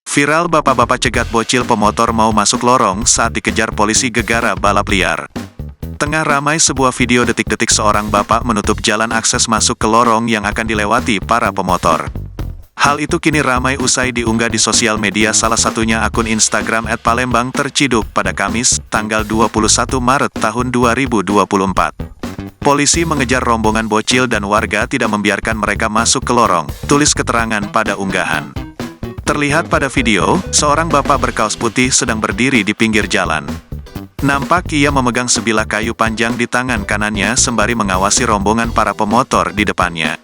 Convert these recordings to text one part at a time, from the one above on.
Viral bapak-bapak cegat bocil pemotor mau masuk lorong saat dikejar polisi gegara balap liar. Tengah ramai sebuah video detik-detik seorang bapak menutup jalan akses masuk ke lorong yang akan dilewati para pemotor. Hal itu kini ramai usai diunggah di sosial media, salah satunya akun Instagram @palembangterciduk pada Kamis, tanggal 21 Maret tahun 2024. Polisi mengejar rombongan bocil dan warga tidak membiarkan mereka masuk ke lorong, tulis keterangan pada unggahan. Terlihat pada video, seorang bapak berkaos putih sedang berdiri di pinggir jalan. Nampak ia memegang sebilah kayu panjang di tangan kanannya sembari mengawasi rombongan para pemotor di depannya.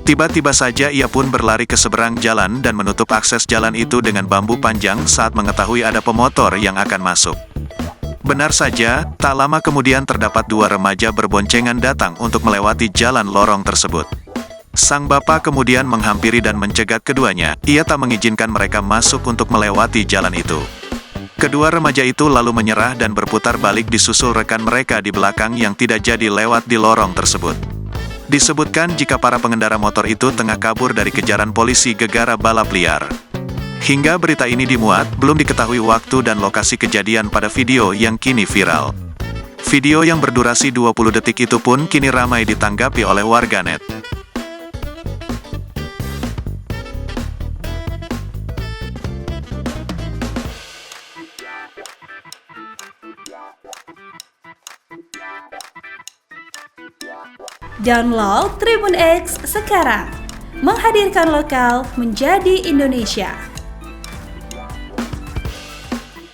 Tiba-tiba saja ia pun berlari ke seberang jalan dan menutup akses jalan itu dengan bambu panjang saat mengetahui ada pemotor yang akan masuk. Benar saja, tak lama kemudian terdapat dua remaja berboncengan datang untuk melewati jalan lorong tersebut. Sang bapak kemudian menghampiri dan mencegat keduanya, ia tak mengizinkan mereka masuk untuk melewati jalan itu. Kedua remaja itu lalu menyerah dan berputar balik disusul rekan mereka di belakang yang tidak jadi lewat di lorong tersebut. Disebutkan jika para pengendara motor itu tengah kabur dari kejaran polisi gegara balap liar. Hingga berita ini dimuat, belum diketahui waktu dan lokasi kejadian pada video yang kini viral. Video yang berdurasi 20 detik itu pun kini ramai ditanggapi oleh warganet. Download Tribun X sekarang, menghadirkan lokal menjadi Indonesia.